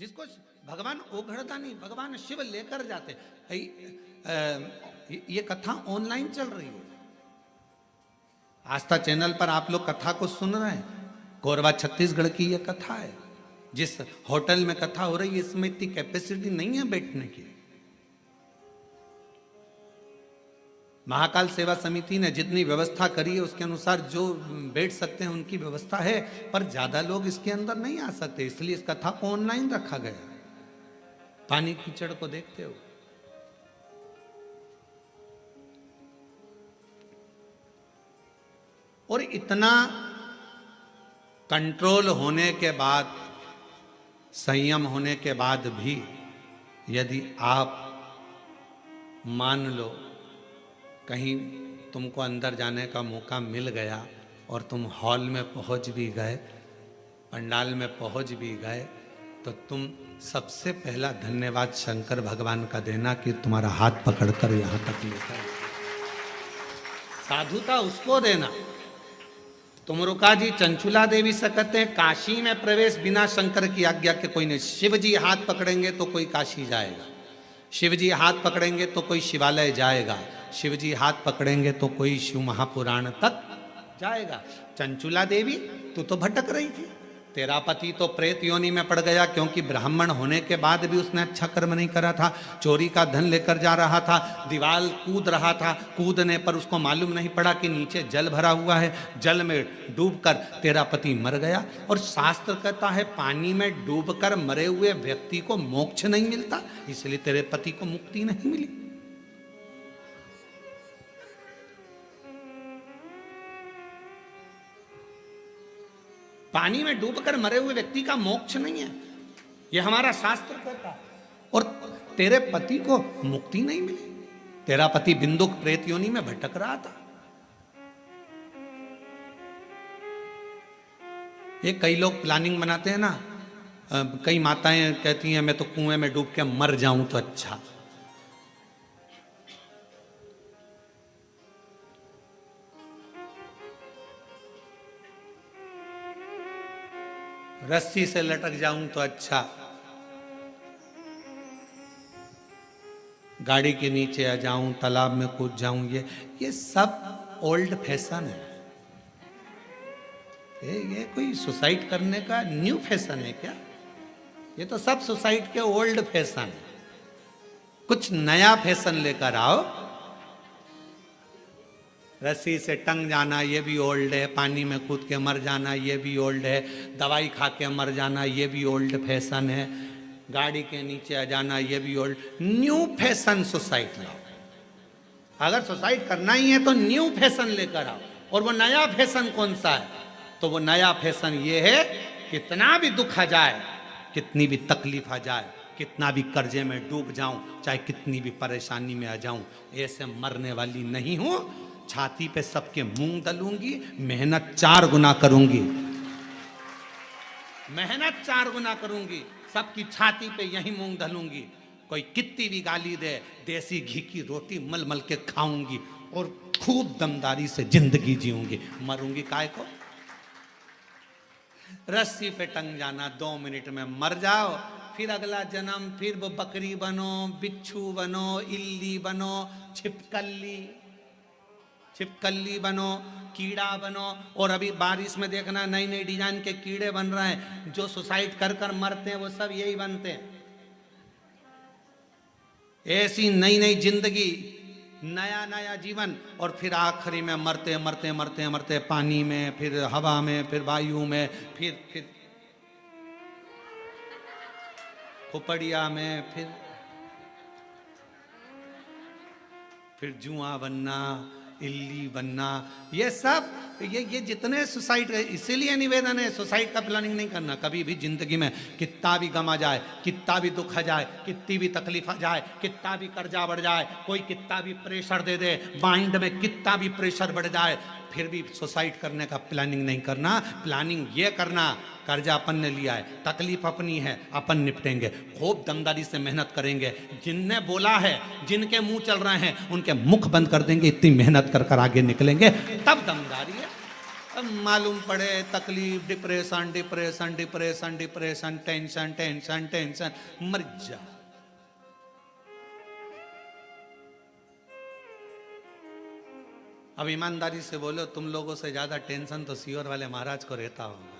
जिसको भगवान ओघड़ता नहीं, भगवान शिव लेकर जाते। ये कथा ऑनलाइन चल रही है, आस्था चैनल पर आप लोग कथा को सुन रहे हैं। कोरबा छत्तीसगढ़ की ये कथा है। जिस होटल में कथा हो रही है इसमें इतनी कैपेसिटी नहीं है बैठने की। महाकाल सेवा समिति ने जितनी व्यवस्था करी है उसके अनुसार जो बैठ सकते हैं उनकी व्यवस्था है, पर ज्यादा लोग इसके अंदर नहीं आ सकते, इसलिए इस कथा को ऑनलाइन रखा गया। पानी कीचड़ को देखते हो। और इतना कंट्रोल होने के बाद, संयम होने के बाद भी यदि आप मान लो कहीं तुमको अंदर जाने का मौका मिल गया और तुम हॉल में पहुंच भी गए, पंडाल में पहुंच भी गए, तो तुम सबसे पहला धन्यवाद शंकर भगवान का देना कि तुम्हारा हाथ पकड़कर यहां तक लेकर। साधुता उसको देना। तुमरुका जी चंचुला देवी से कहते हैं काशी में प्रवेश बिना शंकर की आज्ञा के कोई नहीं। शिव जी हाथ पकड़ेंगे तो कोई काशी जाएगा, शिव जी हाथ पकड़ेंगे तो कोई शिवालय जाएगा, शिव जी हाथ पकड़ेंगे तो कोई शिव महापुराण तक जाएगा। चंचुला देवी तू तो भटक रही थी, तेरा पति तो प्रेत योनि में पड़ गया क्योंकि ब्राह्मण होने के बाद भी उसने अच्छा कर्म नहीं करा था, चोरी का धन लेकर जा रहा था, दीवार कूद रहा था, कूदने पर उसको मालूम नहीं पड़ा कि नीचे जल भरा हुआ है, जल में डूबकर तेरा पति मर गया। और शास्त्र कहता है पानी में डूबकर मरे हुए व्यक्ति को मोक्ष नहीं मिलता, इसलिए तेरे पति को मुक्ति नहीं मिली। पानी में डूबकर मरे हुए व्यक्ति का मोक्ष नहीं है, यह हमारा शास्त्र कहता है। और तेरे पति को मुक्ति नहीं मिली, तेरा पति बिंदुक प्रेत योनि में भटक रहा था। ये कई लोग प्लानिंग बनाते हैं ना, कई माताएं कहती हैं मैं तो कुएं में डूब के मर जाऊं तो अच्छा। रस्सी से लटक जाऊं तो अच्छा, गाड़ी के नीचे आ जाऊं, तालाब में कूद जाऊं, ये सब ओल्ड फैशन है। ये कोई सुसाइड करने का न्यू फैशन है क्या? ये तो सब सुसाइड के ओल्ड फैशन है। कुछ नया फैशन लेकर आओ। रस्सी से टंग जाना ये भी ओल्ड है, पानी में कूद के मर जाना ये भी ओल्ड है, दवाई खा के मर जाना ये भी ओल्ड फैशन है, गाड़ी के नीचे आ जाना ये भी ओल्ड। न्यू फैशन सुसाइड लाओ। अगर सुसाइड करना ही है तो न्यू फैशन लेकर आओ। और वो नया फैशन कौन सा है? तो वो नया फैशन ये है कितना भी दुख आ जाए, कितनी भी तकलीफ आ जाए, कितना भी कर्जे में डूब जाऊं, चाहे कितनी भी परेशानी में आ जाऊं, ऐसे मरने वाली नहीं हूं। छाती पे सबके मूंग दलूंगी, मेहनत 4 गुना करूंगी, मेहनत 4 गुना करूंगी, सबकी छाती पे यही मूंग दलूंगी। कोई कितनी भी गाली दे, देसी घी की रोटी मल मल के खाऊंगी और खूब दमदारी से जिंदगी जीऊंगी। मरूंगी काय को? रस्सी पे टंग जाना, 2 मिनट में मर जाओ, फिर अगला जन्म फिर वो बकरी बनो, बिच्छू बनो, इल्ली बनो, छिपकली बनो, कीड़ा बनो। और अभी बारिश में देखना नई नई डिजाइन के कीड़े बन रहे हैं, जो सुसाइड कर कर मरते हैं वो सब यही बनते हैं। ऐसी नई नई जिंदगी, नया नया जीवन, और फिर आखिरी में मरते मरते मरते मरते पानी में, फिर हवा में, फिर वायु में, फिर खोपड़िया में, फिर जुआ बनना, इल्ली बनना। ये सब ये जितने सुसाइड, इसीलिए निवेदन है सुसाइड का प्लानिंग नहीं करना कभी भी जिंदगी में। कितना भी गम आ जाए, कितना भी दुख आ जाए, कितनी भी तकलीफ आ जाए, कितना भी कर्जा बढ़ जाए, कोई कितना भी प्रेशर दे दे, माइंड में कितना भी प्रेशर बढ़ जाए, फिर भी सुसाइड करने का प्लानिंग नहीं करना। प्लानिंग ये करना, कर्जा अपन ने लिया है, तकलीफ अपनी है, अपन निपटेंगे, खूब दमदारी से मेहनत करेंगे। जिनने बोला है, जिनके मुंह चल रहे हैं, उनके मुख बंद कर देंगे, इतनी मेहनत कर कर आगे निकलेंगे, तब दमदारी है। तब मालूम पड़े तकलीफ, depression depression depression depression, tension tension tension, मर जा। अब ईमानदारी से बोलो, तुम लोगों से ज्यादा टेंशन तो सीहोर वाले महाराज को रहता होगा।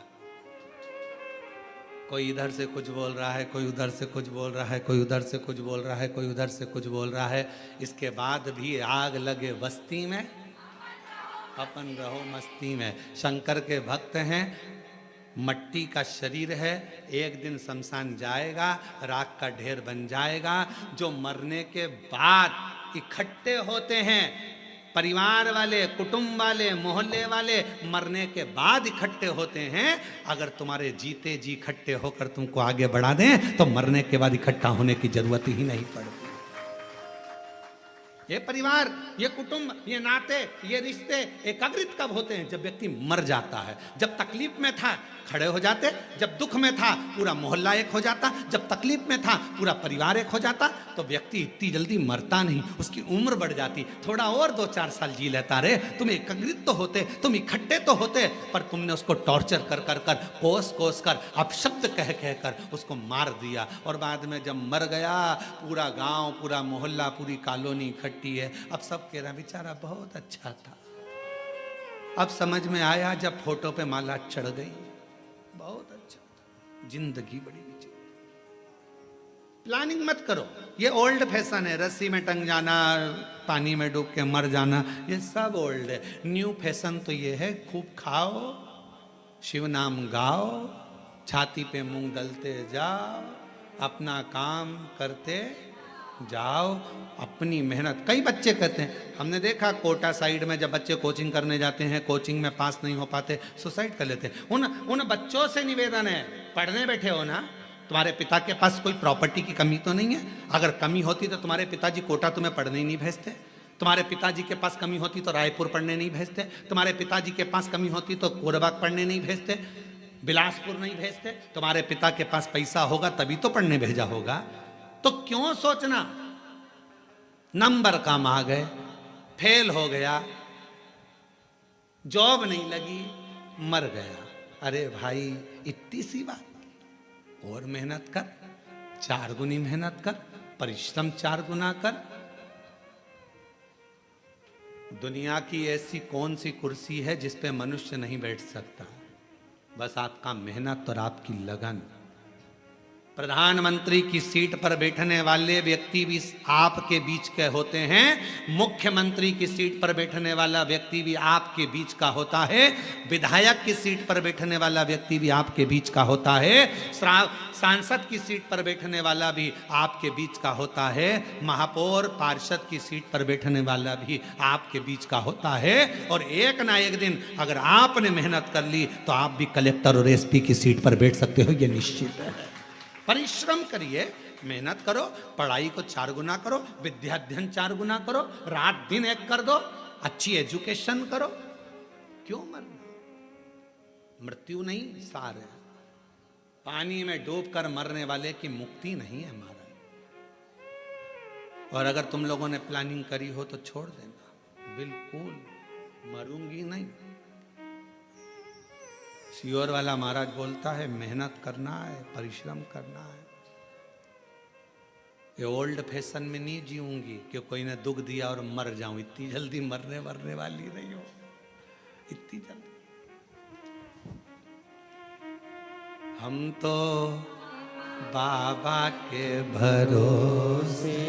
कोई इधर से कुछ बोल रहा है, कोई उधर से कुछ बोल रहा है, कोई उधर से कुछ बोल रहा है, कोई उधर से कुछ बोल रहा है। इसके बाद भी आग लगे बस्ती में, अपन रहो मस्ती में। शंकर के भक्त हैं, मट्टी का शरीर है, एक दिन शमशान जाएगा, राख का ढेर बन जाएगा। जो मरने के बाद इकट्ठे होते हैं, परिवार वाले, कुटुंब वाले, मोहल्ले वाले, मरने के बाद इकट्ठे होते हैं। अगर तुम्हारे जीते जी इकट्ठे होकर तुमको आगे बढ़ा दें तो मरने के बाद इकट्ठा होने की जरूरत ही नहीं पड़ती। ये परिवार, ये कुटुंब, ये नाते, ये रिश्ते एकाग्रित कब होते हैं? जब व्यक्ति मर जाता है। जब तकलीफ में था खड़े हो जाते, जब दुख में था पूरा मोहल्ला एक हो जाता, जब तकलीफ में था पूरा परिवार एक हो जाता। तो व्यक्ति इतनी जल्दी मरता नहीं, उसकी उम्र बढ़ जाती। थोड़ा और 2-4 साल जी लेता रे। तुम एकाग्रित तो होते, तुम इकट्ठे तो होते, पर तुमने उसको टॉर्चर कर कर कर, कोस कोस कर, अपशब्द कह कह कर उसको मार दिया। और बाद में जब मर गया, पूरा गांव, पूरा मोहल्ला, पूरी कॉलोनी इकट्ठी है। अब सब कह रहा बेचारा बहुत अच्छा था। अब समझ में आया जब फोटो पे माला चढ़ गई, बहुत अच्छा था, जिंदगी बड़ी विचित्र। प्लानिंग मत करो, ये ओल्ड फैशन है। रस्सी में टंग जाना, पानी में डूब के मर जाना, ये सब ओल्ड है। न्यू फैशन तो ये है, खूब खाओ, शिव नाम गाओ, छाती पे मूंग दलते जाओ, अपना काम करते जाओ, अपनी मेहनत। कई बच्चे कहते हैं, हमने देखा कोटा साइड में जब बच्चे कोचिंग करने जाते हैं, कोचिंग में पास नहीं हो पाते, सुसाइड कर लेते हैं। उन बच्चों से निवेदन है, पढ़ने बैठे हो ना, तुम्हारे पिता के पास कोई प्रॉपर्टी की कमी तो नहीं है? अगर कमी होती तो तुम्हारे पिताजी कोटा तुम्हें पढ़ने ही नहीं भेजते। तुम्हारे पिताजी के पास कमी होती तो रायपुर पढ़ने नहीं भेजते। तुम्हारे पिताजी के पास कमी होती तो कोरबाग पढ़ने नहीं भेजते, बिलासपुर नहीं भेजते। तुम्हारे पिता के पास पैसा होगा तभी तो पढ़ने भेजा होगा। तो क्यों सोचना नंबर कम आ गए, फेल हो गया, जॉब नहीं लगी, मर गया। अरे भाई, इतनी सी बात, और मेहनत कर, 4 गुनी मेहनत कर, परिश्रम 4 गुना कर। दुनिया की ऐसी कौन सी कुर्सी है जिस पे मनुष्य नहीं बैठ सकता? बस आपका मेहनत और आपकी लगन। प्रधानमंत्री की सीट पर बैठने वाले व्यक्ति भी आपके बीच के होते हैं, मुख्यमंत्री की सीट पर बैठने वाला व्यक्ति भी आपके बीच का होता है, विधायक की सीट पर बैठने वाला व्यक्ति भी आपके बीच का होता है, सांसद की सीट पर बैठने वाला भी आपके बीच का होता है, महापौर पार्षद की सीट पर बैठने वाला भी आपके बीच का होता है। और एक ना एक दिन अगर आपने मेहनत कर ली तो आप भी कलेक्टर और एसपी की सीट पर बैठ सकते हो, ये निश्चित है। परिश्रम करिए, मेहनत करो, पढ़ाई को 4 गुना करो, विद्याध्ययन 4 गुना करो, रात दिन एक कर दो, अच्छी एजुकेशन करो। क्यों मरना? मृत्यु नहीं सार है। पानी में डूबकर मरने वाले की मुक्ति नहीं है महाराज। और अगर तुम लोगों ने प्लानिंग करी हो तो छोड़ देना, बिल्कुल मरूंगी नहीं। सीहोर वाला महाराज बोलता है मेहनत करना है, परिश्रम करना है। ये ओल्ड फैशन में नहीं जीऊंगी कि कोई ने दुख दिया और मर जाऊं। इतनी जल्दी मरने वाली नहीं हो, इतनी जल्दी। हम तो बाबा के भरोसे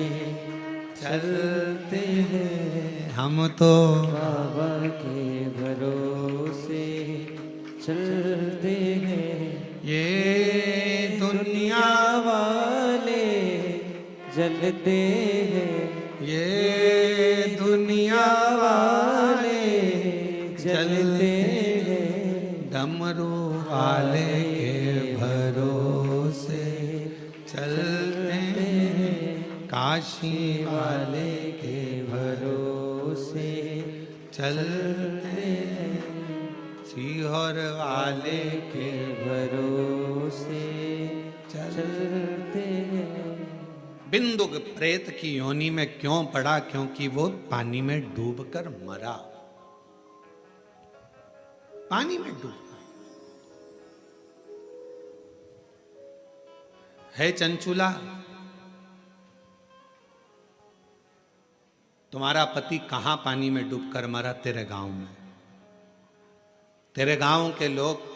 चलते हैं, हम तो बाबा के भरोसे चलते हैं। ये दुनिया वाले जलते हैं, ये दुनिया वाले जलते हैं। डमरू वाले के भरोसे चलते हैं, काशी वाले के भरोसे चलते हैं, सीहोर वाले के भरोसे चलते हैं। बिंदु प्रेत की योनि में क्यों पड़ा? क्योंकि वो पानी में डूबकर मरा। पानी में डूबना है। चंचुला, तुम्हारा पति कहां पानी में डूबकर मरा? तेरे गांव में। तेरे गांव के लोग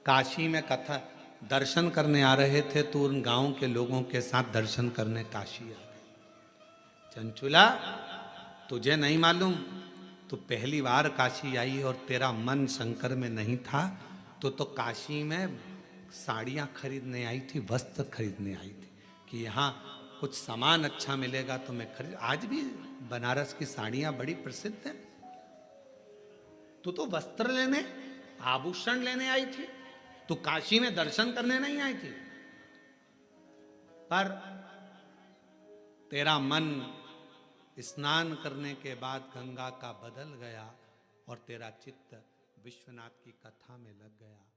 काशी में कथा दर्शन करने आ रहे थे, तो उन गांव के लोगों के साथ दर्शन करने काशी आ गए। चंचुला, तुझे नहीं मालूम, तू पहली बार काशी आई और तेरा मन शंकर में नहीं था, तो काशी में साड़ियां खरीदने आई थी, वस्त्र खरीदने आई थी कि यहाँ कुछ सामान अच्छा मिलेगा तो मैं खरीद। आज भी बनारस की साड़ियां बड़ी प्रसिद्ध हैं। तू तो वस्त्र लेने, आभूषण लेने आई थी, तू काशी में दर्शन करने नहीं आई थी। पर तेरा मन स्नान करने के बाद गंगा का बदल गया और तेरा चित्त विश्वनाथ की कथा में लग गया।